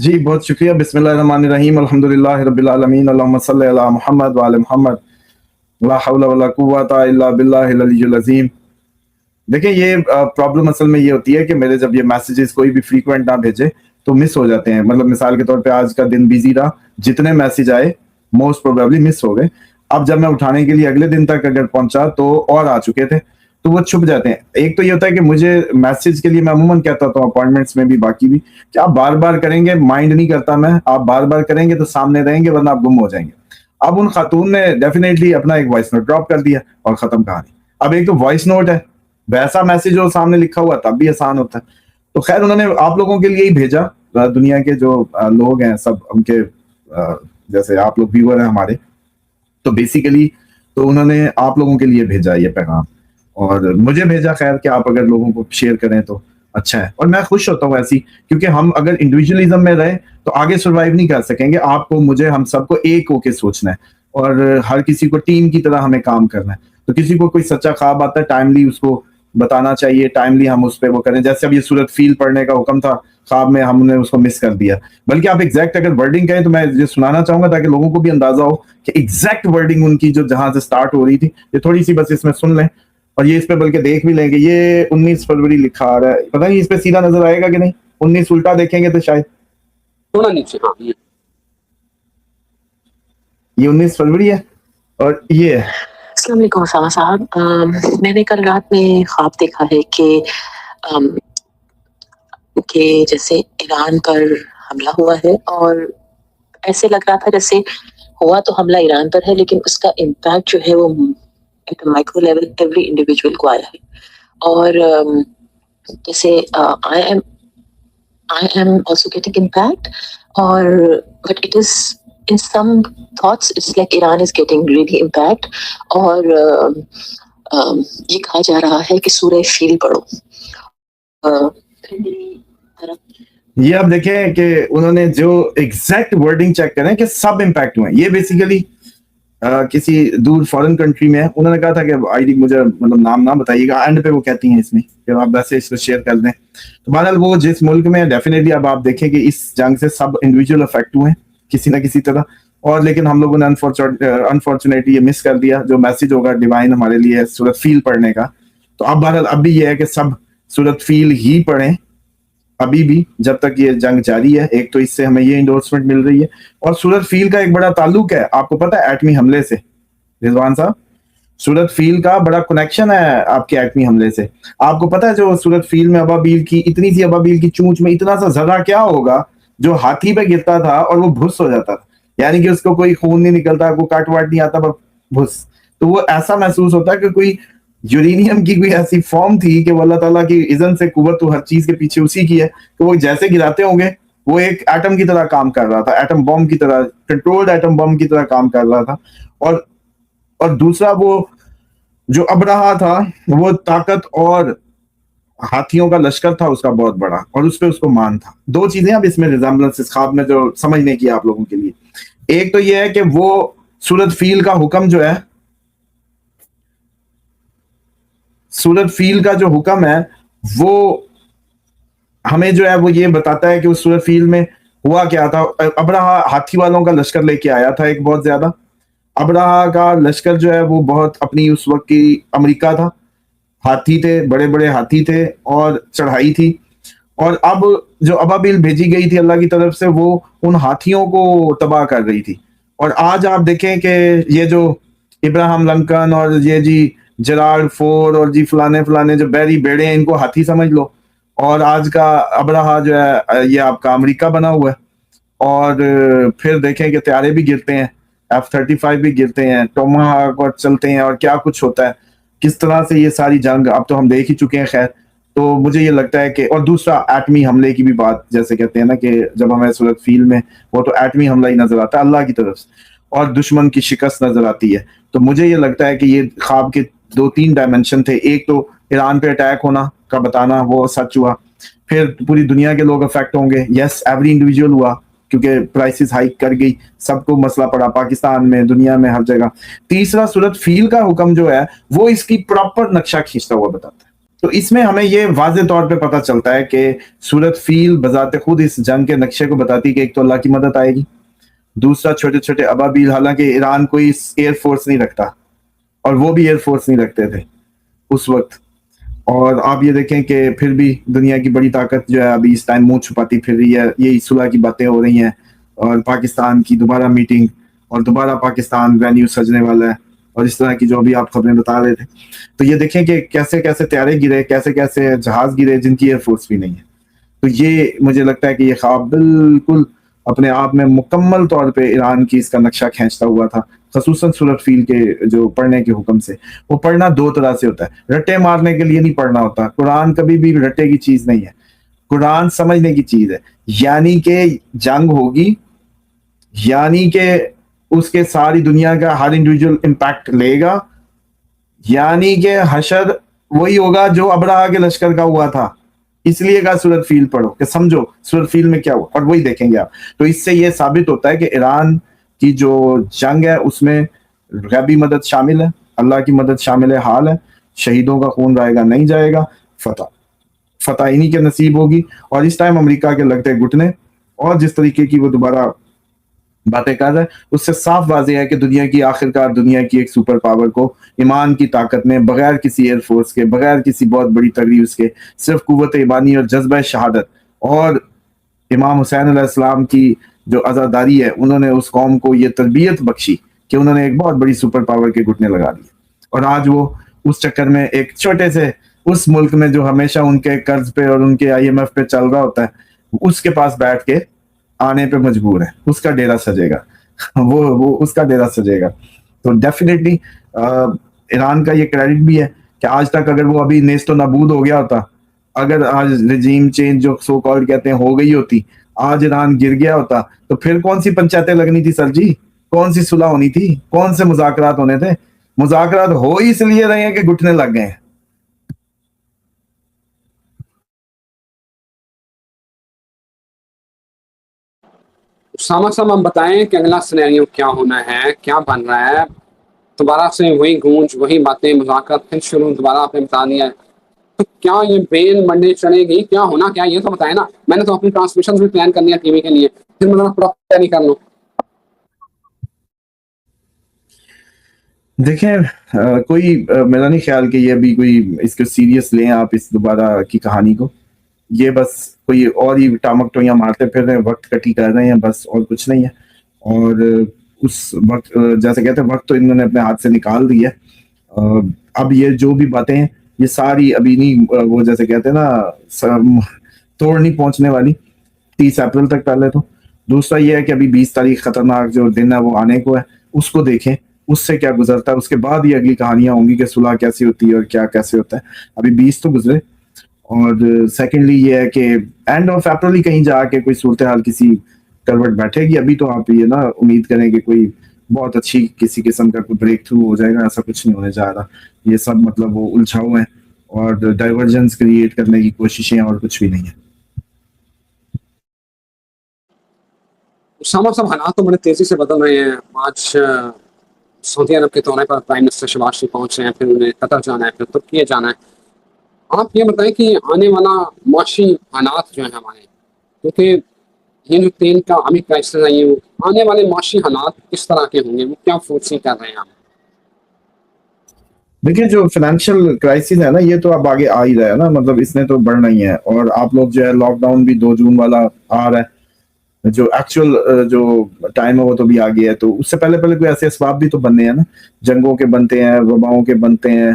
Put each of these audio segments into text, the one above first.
جی بہت شکریہ. بسم اللہ الرحمن الرحیم. الحمدللہ رب العالمین. اللہم صلی علی محمد وعلی محمد. لا حول ولا قوۃ الا باللہ العلی العظیم. دیکھیں یہ پرابلم اصل میں یہ ہوتی ہے کہ میرے جب یہ میسیجز کوئی بھی فریکوینٹ نہ بھیجے تو مس ہو جاتے ہیں. مطلب مثال کے طور پہ آج کا دن بیزی رہا, جتنے میسیج آئے موسٹ پروبیبلی مس ہو گئے. اب جب میں اٹھانے کے لیے اگلے دن تک اگر پہنچا تو اور آ چکے تھے, تو وہ چھپ جاتے ہیں. ایک تو یہ ہوتا ہے کہ مجھے میسیج کے لیے میں عموماً کہتا ہوں اپوائنٹمنٹس میں بھی باقی بھی کہ آپ بار بار کریں گے, مائنڈ نہیں کرتا میں, آپ بار بار کریں گے تو سامنے رہیں گے ورنہ آپ گم ہو جائیں گے. اب ان خاتون نے ڈیفینیٹلی اپنا ایک وائس نوٹ ڈراپ کر دیا اور ختم کہانی. اب ایک تو وائس نوٹ ہے, ویسا میسیج جو سامنے لکھا ہوا تب بھی آسان ہوتا ہے. تو خیر انہوں نے آپ لوگوں کے لیے ہی بھیجا, دنیا کے جو لوگ ہیں سب ان کے جیسے آپ لوگ ویور ہیں ہمارے, تو بیسیکلی تو انہوں نے آپ لوگوں کے لیے بھیجا یہ پیغام اور مجھے بھیجا. خیر کہ آپ اگر لوگوں کو شیئر کریں تو اچھا ہے, اور میں خوش ہوتا ہوں ایسی, کیونکہ ہم اگر انڈیویجولزم میں رہے تو آگے سروائیو نہیں کر سکیں گے. آپ کو, مجھے, ہم سب کو ایک ہو کے سوچنا ہے اور ہر کسی کو ٹیم کی طرح ہمیں کام کرنا ہے. تو کسی کو کوئی سچا خواب آتا ہے ٹائملی اس کو بتانا چاہیے, ٹائملی ہم اس پہ وہ کریں. جیسے اب یہ سورت فیل پڑھنے کا حکم تھا خواب میں, ہم نے اس کو مس کر دیا. بلکہ آپ ایگزیکٹ اگر ورڈنگ کہیں تو میں یہ سنانا چاہوں گا تاکہ لوگوں کو بھی اندازہ ہو کہ ایگزیکٹ ورڈنگ ان کی جو جہاں سے سٹارٹ ہو رہی تھی, یہ تھوڑی سی بس اس میں سن لیں اور یہ اس پہ بلکہ دیکھ بھی لیں گے. یہ 19 فروری لکھا آ رہا ہے, پتہ نہیں اس پہ سیدھا نظر آئے گا کہ نہیں. 19 الٹا دیکھیں گے تو شاید تھوڑا نیچے. ہاں یہ 19 فروری ہے اور یہ السلام علیکم اسامہ صاحب. میں نے کل رات میں خواب دیکھا ہے کہ جیسے ایران پر حملہ ہوا ہے, اور ایسے لگ رہا تھا جیسے ہوا تو حملہ ایران پر ہے لیکن اس کا امپیکٹ جو ہے وہ at micro level every individual کو آیا ہے. اور جیسے I am also getting impact, اور but it is in some thoughts it's like Iran is getting really impact. اور یہ کہا جا رہا ہے کہ سورہ فیل پڑھو. یہ آپ دیکھیں کہ انہوں نے جو ایگزیکٹ ورڈنگ چیک کریں کہ سب امپیکٹ ہوئے. یہ بیسیکلی کسی دور فورن کنٹری میں انہوں نے کہا تھا کہ آئی ڈی مجھے مطلب نام نہ بتائیے گا, اینڈ پہ وہ کہتی ہیں اس میں کہ آپ ویسے اس کو شیئر کر دیں. تو بہرحال وہ جس ملک میں ڈیفینیٹلی اب آپ دیکھیں کہ اس جنگ سے سب انڈیویجول افیکٹ ہوئے ہیں کسی نہ کسی طرح. اور لیکن ہم لوگوں نے انفارچونیٹلی یہ مس کر دیا جو میسج ہوگا ڈیوائن ہمارے لیے سورت فیل پڑھنے کا. تو اب بہرحال اب بھی یہ ہے کہ سب سورت فیل ہی پڑھیں ابھی بھی جب تک یہ جنگ جاری ہے. ایک تو اس سے ہمیں یہ انڈورسمنٹ مل رہی ہے, اور سورت فیل کا ایک بڑا تعلق ہے آپ کو پتہ ہے ایٹمی حملے سے. رضوان صاحب, سورت فیل کا بڑا کنیکشن ہے آپ کے ایٹمی حملے سے. آپ کو پتہ ہے جو سورت فیل میں ابابیل کی اتنی سی ابابیل کی چونچ میں اتنا سا ذرہ کیا ہوگا جو ہاتھی پہ گرتا تھا اور وہ بھس ہو جاتا تھا, یعنی کہ اس کو کوئی خون نہیں نکلتا, کوئی کاٹ واٹ نہیں آتا, بھس. تو وہ ایسا محسوس ہوتا ہے کہ کوئی یورینیم کی کوئی ایسی فارم تھی کہ وہ اللہ تعالیٰ کی اذن سے قوت تو ہر چیز کے پیچھے اسی کی ہے کہ وہ جیسے گراتے ہوں گے وہ ایک ایٹم کی طرح کام کر رہا تھا, ایٹم بم کی طرح, کنٹرولڈ ایٹم بم کی طرح کام کر رہا تھا. اور دوسرا وہ جو ابرہا تھا وہ طاقت اور ہاتھیوں کا لشکر تھا اس کا بہت بڑا, اور اس پہ اس کو مان تھا. دو چیزیں اب اس میں ریزمبلنس اس خواب میں جو سمجھنے کی آپ لوگوں کے لیے. ایک تو یہ ہے کہ وہ سورت فیل کا حکم جو ہے, سورت فیل کا جو حکم ہے وہ ہمیں جو ہے وہ یہ بتاتا ہے کہ اس سورت فیل میں ہوا کیا تھا. ابرہا ہاتھی والوں کا لشکر لے کے آیا تھا ایک بہت زیادہ. ابرہا کا لشکر جو ہے وہ بہت اپنی اس وقت کی امریکہ تھا, ہاتھی تھے, بڑے بڑے ہاتھی تھے اور چڑھائی تھی. اور اب جو ابابیل بھیجی گئی تھی اللہ کی طرف سے وہ ان ہاتھیوں کو تباہ کر رہی تھی. اور آج آپ دیکھیں کہ یہ جو ابراہم لنکن اور یہ جی جرارڈ فور اور جی فلانے جو بیری بیڑے ہیں ان کو ہاتھی سمجھ لو, اور آج کا ابرہا جو ہے یہ آپ کا امریکہ بنا ہوا ہے. اور پھر دیکھیں کہ طیارے بھی گرتے ہیں, F-35 بھی گرتے ہیں, ٹوماہاک اور چلتے ہیں, اور کیا کچھ ہوتا ہے, کس طرح سے یہ ساری جنگ اب تو ہم دیکھ ہی چکے ہیں. خیر تو مجھے یہ لگتا ہے کہ, اور دوسرا ایٹمی حملے کی بھی بات جیسے کہتے ہیں نا کہ جب ہمیں سورت فیل میں وہ تو ایٹمی حملہ ہی نظر آتا ہے اللہ کی طرف سے, اور دشمن کی شکست نظر آتی ہے. تو مجھے یہ لگتا ہے کہ یہ خواب کے 2-3 ڈائمنشن تھے. ایک تو ایران پہ اٹیک ہونا کا بتانا وہ سچ ہوا, پھر پوری دنیا کے لوگ افیکٹ ہوں گے, یس ایوری انڈیویجول ہوا کیونکہ پرائسز ہائیک کر گئی, سب کو مسئلہ پڑا پاکستان میں, دنیا میں, ہر جگہ. تیسرا سورت فیل کا حکم جو ہے وہ اس کی پراپر نقشہ کھینچتا ہوا بتاتا ہے. تو اس میں ہمیں یہ واضح طور پہ پتہ چلتا ہے کہ سورت فیل بذات خود اس جنگ کے نقشے کو بتاتی ہے کہ ایک تو اللہ کی مدد آئے گی، دوسرا چھوٹے چھوٹے ابابیل، حالانکہ ایران کوئی ایئر فورس نہیں رکھتا اور وہ بھی ایئر فورس نہیں رکھتے تھے اس وقت، اور آپ یہ دیکھیں کہ پھر بھی دنیا کی بڑی طاقت جو ہے ابھی اس ٹائم منہ چھپاتی پھر رہی ہے، یہی صلح کی باتیں ہو رہی ہیں اور پاکستان کی دوبارہ میٹنگ اور دوبارہ پاکستان وینیو سجنے والا ہے اور اس طرح کی جو بھی آپ خبریں بتا رہے تھے. تو یہ دیکھیں کہ کیسے کیسے طیارے گرے، کیسے کیسے جہاز گرے جن کی ایئر فورس بھی نہیں ہے. تو یہ مجھے لگتا ہے کہ یہ خواب بالکل اپنے آپ میں مکمل طور پہ ایران کی اس کا نقشہ کھینچتا ہوا تھا، خصوصاً سورت فیل کے جو پڑھنے کے حکم سے. وہ پڑھنا دو طرح سے ہوتا ہے، رٹے مارنے کے لیے نہیں پڑھنا ہوتا. قرآن کبھی بھی رٹے کی چیز نہیں ہے، قرآن سمجھنے کی چیز ہے. یعنی کہ جنگ ہوگی، یعنی کہ اس کے ساری دنیا کا ہر انڈیویجول امپیکٹ لے گا، یعنی کہ حشر وہی ہوگا جو ابرہا کے لشکر کا ہوا تھا. اس لیے کہا سورت فیل پڑھو کہ سمجھو سورت فیل میں کیا ہوا، اور وہی دیکھیں گے آپ. تو اس سے یہ ثابت ہوتا ہے کہ ایران کی جو جنگ ہے اس میں غیبی مدد شامل ہے، اللہ کی مدد شامل حال ہے. شہیدوں کا خون رائے گا نہیں جائے گا، فتح انہی کے نصیب ہوگی. اور اس ٹائم امریکہ کے لگتے گھٹنے اور جس طریقے کی وہ دوبارہ باتیں کر رہا ہے اس سے صاف واضح ہے کہ دنیا کی آخرکار دنیا کی ایک سپر پاور کو ایمان کی طاقت میں، بغیر کسی ایئر فورس کے، بغیر کسی بہت بڑی تگڑی اس کے، صرف قوت ایمانی اور جذبہ شہادت اور امام حسین علیہ السلام کی جو عزاداری ہے، انہوں نے اس قوم کو یہ تربیت بخشی کہ انہوں نے ایک بہت بڑی سپر پاور کے گھٹنے لگا دیے. اور آج وہ اس چکر میں ایک چھوٹے سے اس ملک میں جو ہمیشہ ان کے قرض پہ اور ان کے IMF پہ چل رہا ہوتا ہے، اس کے پاس بیٹھ کے آنے پہ مجبور ہے. اس کا ڈیرا سجے گا، وہ اس کا ڈیرا سجے گا. تو ڈیفینیٹلی ایران کا یہ کریڈٹ بھی ہے کہ آج تک اگر وہ ابھی نیست و نابود ہو گیا ہوتا، اگر آج رجیم چینج جو سو کالڈ کہتے ہیں ہو گئی ہوتی، آج ایران گر گیا ہوتا، تو پھر کون سی پنچایتیں لگنی تھی سر جی؟ کون سی صلح ہونی تھی؟ کون سے مذاکرات ہونے تھے؟ مذاکرات ہو ہی اس لیے رہے ہیں کہ گھٹنے لگ گئے ہیں. اسامہ صاحب ہم بتائیں کہ اگلا سینیریو کیا ہونا ہے، کیا بن رہا ہے؟ دوبارہ سے وہی گونج، وہی باتیں، مذاکرات پھر شروع، دوبارہ آپ نے بتا دیا ہے. تو کیا یہ بین منڈے چلے گی؟ کیا ہونا کیا یہ تو بتائیں نا. میں نے تو اپنی ٹرانسمیشن بھی پلان کرنی ہے ٹی وی کے لیے، پھر میں پورا تیاری کر لوں. دیکھیں کوئی میرا نہیں خیال کہ یہ ابھی کوئی اس کو سیریس لیں آپ اس دوبارہ کی کہانی کو. یہ بس کوئی اور ہی ٹامک ٹوئیاں مارتے پھر رہے ہیں، وقت کٹی کر رہے ہیں بس، اور کچھ نہیں ہے. اور اس وقت جیسے کہتے ہیں وقت تو انہوں نے اپنے ہاتھ سے نکال دیا. اب یہ جو بھی باتیں ہیں یہ ساری ابھی نہیں، وہ جیسے کہتے ہیں نا توڑ نہیں پہنچنے والی 30 اپریل تک پہلے تو. دوسرا یہ ہے کہ ابھی 20 تاریخ خطرناک جو دن ہے وہ آنے کو ہے، اس کو دیکھیں اس سے کیا گزرتا ہے. اس کے بعد یہ اگلی کہانیاں ہوں گی کہ صلح کیسی ہوتی ہے اور کیا کیسے ہوتا ہے. ابھی 20 تو گزرے. اور سیکنڈلی یہ ہے کہ اینڈ آف اپریل ہی کہیں جا کے کوئی صورتحال کسی کروٹ بیٹھے گی. ابھی تو آپ یہ نا امید کریں کہ کوئی بہت اچھی کسی قسم کا کوئی بریک تھرو ہو جائے گا، ایسا کچھ نہیں ہونے جا رہا. یہ سب مطلب وہ الجھاؤ ہیں اور ڈائیورجنس کریٹ کرنے کی کوششیں، اور کچھ بھی نہیں ہے. اسامہ صاحب حالات تو بڑے تیزی سے بدل رہے ہیں. آج سعودی عرب کے دورے پر پرائم منسٹر شہباز شریف پہنچ رہے ہیں، پھر انہیں قطر جانا ہے، پھر ترکی جانا ہے. آپ یہ بتائیں کہ آنے والا معاشی حالات جو ہیں ہمارے، کیونکہ یہ جو تیل کا عالمی کرائسس ہے، یہ آنے والے معاشی حالات کس طرح کے ہوں گے، وہ کیا فورسی کر رہے ہیں آپ؟ دیکھیں جو فائنینشیل کرائسس ہے نا، یہ تو اب آگے آ ہی رہا ہے نا، مطلب اس نے تو بڑھنا ہی ہے. اور آپ لوگ جو ہے لاک ڈاؤن بھی 2 جون والا آ رہا ہے، جو ایکچوئل جو ٹائم ہے وہ تو بھی آ گیا ہے. تو اس سے پہلے کوئی ایسے اسباب بھی تو بننے ہیں نا، جنگوں کے بنتے ہیں، وباؤں کے بنتے ہیں،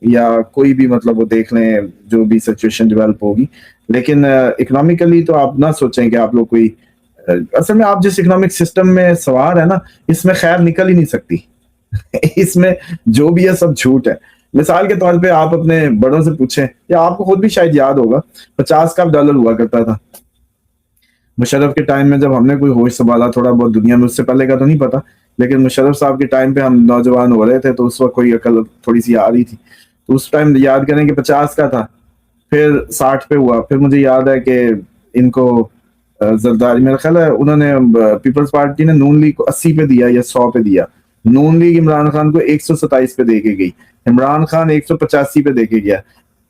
یا کوئی بھی مطلب وہ دیکھ لیں جو بھی سچویشن ڈیولپ ہوگی. لیکن اکنامکلی تو آپ نہ سوچیں کہ آپ لوگ کوئی، اصل میں آپ جس اکنامک سسٹم میں سوار ہے نا، اس میں خیر نکل ہی نہیں سکتی. اس میں جو بھی ہے سب جھوٹ ہے. مثال کے طور پہ آپ اپنے بڑوں سے پوچھیں، یا آپ کو خود بھی شاید یاد ہوگا، 50 کا ڈالر ہوا کرتا تھا مشرف کے ٹائم میں، جب ہم نے کوئی ہوش سنبھالا تھوڑا بہت دنیا میں. اس سے پہلے کا تو نہیں پتا، لیکن مشرف صاحب کے ٹائم پہ ہم نوجوان ہو رہے تھے تو اس وقت کوئی عقل تھوڑی سی آ رہی تھی. تو اس ٹائم یاد کریں کہ 50 کا تھا، پھر 60 پہ ہوا. پھر مجھے یاد ہے کہ ان کو زرداری، میرا خیال ہے انہوں نے پیپلز پارٹی نے نون لیگ کو 80 پہ دیا یا 100 پہ دیا. نون لیگ عمران خان کو 127 پہ دے کے گئی، عمران خان 185 پہ دے کے گیا.